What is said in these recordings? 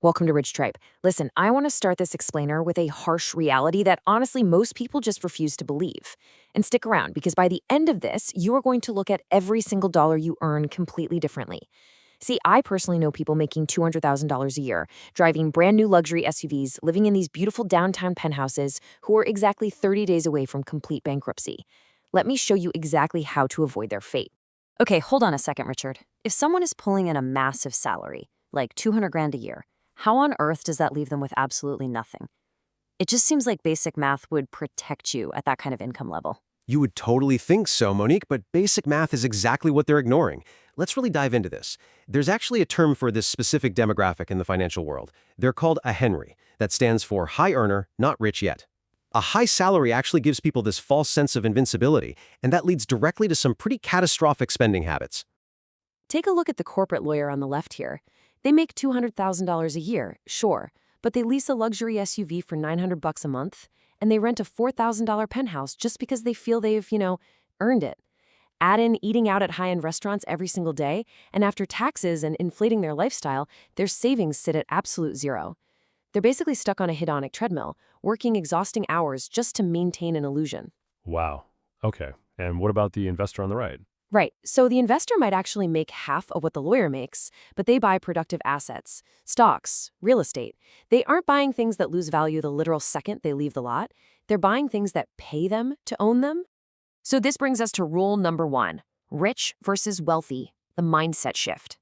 Welcome to RichTrybe. Listen, I want to start this explainer with a harsh reality that honestly most people just refuse to believe. And stick around because by the end of this, you are going to look at every single dollar you earn completely differently. See, I personally know people making $200,000 a year, driving brand new luxury SUVs, living in these beautiful downtown penthouses, who are exactly 30 days away from complete bankruptcy. Let me show you exactly how to avoid their fate. Okay, hold on a second, Richard. If someone is pulling in a massive salary, like 200 grand a year, how on earth does that leave them with absolutely nothing? It just seems like basic math would protect you at that kind of income level. You would totally think so, Monique, but basic math is exactly what they're ignoring. Let's really dive into this. There's actually a term for this specific demographic in the financial world. They're called a Henry. That stands for high earner, not rich yet. A high salary actually gives people this false sense of invincibility, and that leads directly to some pretty catastrophic spending habits. Take a look at the corporate lawyer on the left here. They make $200,000 a year, sure, but they lease a luxury SUV for $900 a month, and they rent a $4,000 penthouse just because they feel they've, earned it. Add in eating out at high-end restaurants every single day, and after taxes and inflating their lifestyle, their savings sit at absolute zero. They're basically stuck on a hedonic treadmill, working exhausting hours just to maintain an illusion. Wow. Okay. And what about the investor on the right? Right. So the investor might actually make half of what the lawyer makes, but they buy productive assets, stocks, real estate. They aren't buying things that lose value the literal second they leave the lot. They're buying things that pay them to own them. So this brings us to rule number 1, rich versus wealthy, the mindset shift.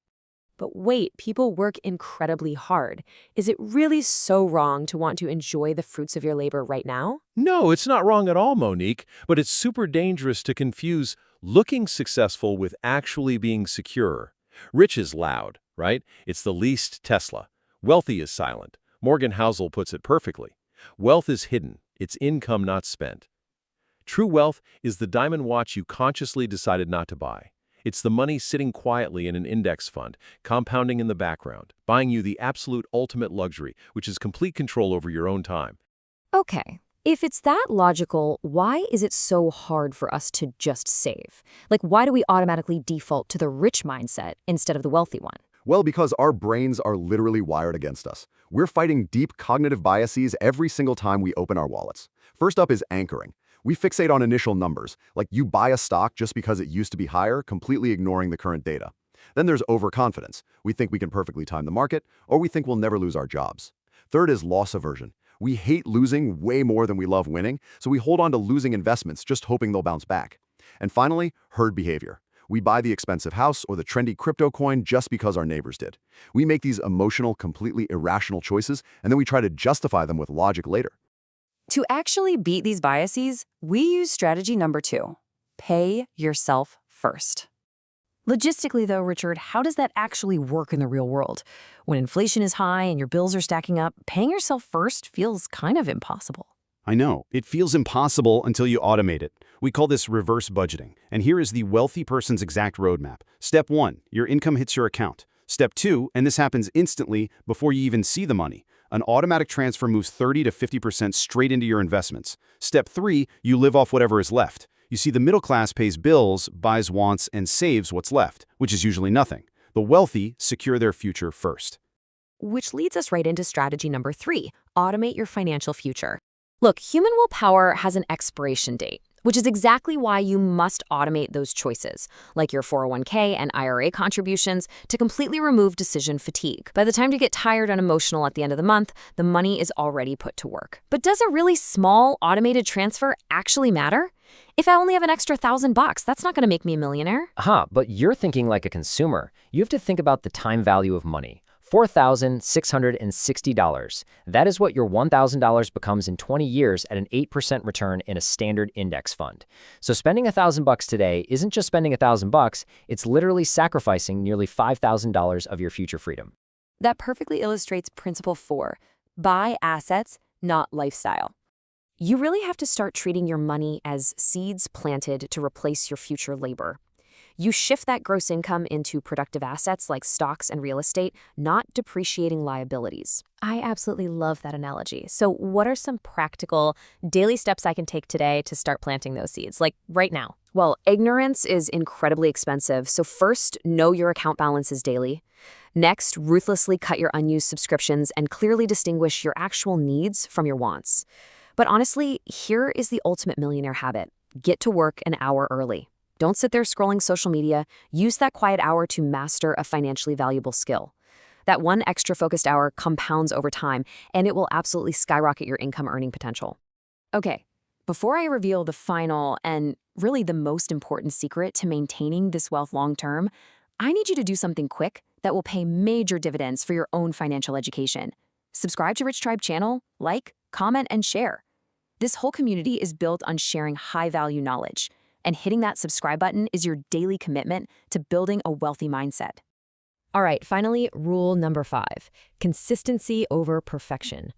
But wait, people work incredibly hard. Is it really so wrong to want to enjoy the fruits of your labor right now? No, it's not wrong at all, Monique, but it's super dangerous to confuse looking successful with actually being secure. Rich is loud, right? It's the least Tesla. Wealthy is silent. Morgan Housel puts it perfectly. Wealth is hidden. It's income not spent. True wealth is the diamond watch you consciously decided not to buy. It's the money sitting quietly in an index fund, compounding in the background, buying you the absolute ultimate luxury, which is complete control over your own time. Okay. If it's that logical, why is it so hard for us to just save? Like, why do we automatically default to the rich mindset instead of the wealthy one? Well, because our brains are literally wired against us. We're fighting deep cognitive biases every single time we open our wallets. First up is anchoring. We fixate on initial numbers, like you buy a stock just because it used to be higher, completely ignoring the current data. Then there's overconfidence. We think we can perfectly time the market, or we think we'll never lose our jobs. Third is loss aversion. We hate losing way more than we love winning, so we hold on to losing investments just hoping they'll bounce back. And finally, herd behavior. We buy the expensive house or the trendy crypto coin just because our neighbors did. We make these emotional, completely irrational choices, and then we try to justify them with logic later. To actually beat these biases, we use strategy number 2. Pay yourself first. Logistically, though, Richard, how does that actually work in the real world? When inflation is high and your bills are stacking up, paying yourself first feels kind of impossible. I know. It feels impossible until you automate it. We call this reverse budgeting. And here is the wealthy person's exact roadmap. Step 1, your income hits your account. Step 2, and this happens instantly before you even see the money, an automatic transfer moves 30 to 50% straight into your investments. Step 3, you live off whatever is left. You see, the middle class pays bills, buys wants, and saves what's left, which is usually nothing. The wealthy secure their future first. Which leads us right into strategy number 3, automate your financial future. Look, human willpower has an expiration date, which is exactly why you must automate those choices, like your 401k and IRA contributions, to completely remove decision fatigue. By the time you get tired and emotional at the end of the month, the money is already put to work. But does a really small automated transfer actually matter? If I only have an extra $1,000, that's not going to make me a millionaire. But you're thinking like a consumer. You have to think about the time value of money. $4,660. That is what your $1,000 becomes in 20 years at an 8% return in a standard index fund. So spending $1,000 today isn't just spending $1,000, it's literally sacrificing nearly $5,000 of your future freedom. That perfectly illustrates principle 4, buy assets, not lifestyle. You really have to start treating your money as seeds planted to replace your future labor. You shift that gross income into productive assets like stocks and real estate, not depreciating liabilities. I absolutely love that analogy. So, what are some practical daily steps I can take today to start planting those seeds, like right now? Well, ignorance is incredibly expensive, so first, know your account balances daily. Next, ruthlessly cut your unused subscriptions and clearly distinguish your actual needs from your wants. But honestly, here is the ultimate millionaire habit. Get to work an hour early. Don't sit there scrolling social media. Use that quiet hour to master a financially valuable skill. That one extra focused hour compounds over time, and it will absolutely skyrocket your income earning potential. Okay, before I reveal the final and really the most important secret to maintaining this wealth long term, I need you to do something quick that will pay major dividends for your own financial education. Subscribe to RichTrybe channel, like, comment, and share. This whole community is built on sharing high-value knowledge, and hitting that subscribe button is your daily commitment to building a wealthy mindset. All right, finally, rule number 5, consistency over perfection.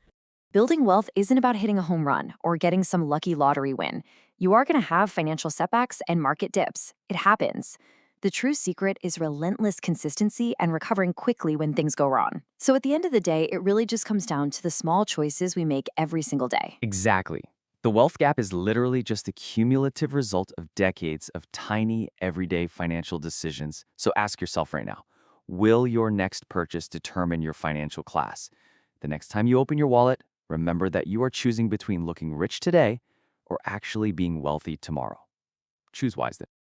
Building wealth isn't about hitting a home run or getting some lucky lottery win. You are going to have financial setbacks and market dips. It happens. The true secret is relentless consistency and recovering quickly when things go wrong. So at the end of the day, it really just comes down to the small choices we make every single day. Exactly. The wealth gap is literally just the cumulative result of decades of tiny, everyday financial decisions. So ask yourself right now, will your next purchase determine your financial class? The next time you open your wallet, remember that you are choosing between looking rich today or actually being wealthy tomorrow. Choose wisely.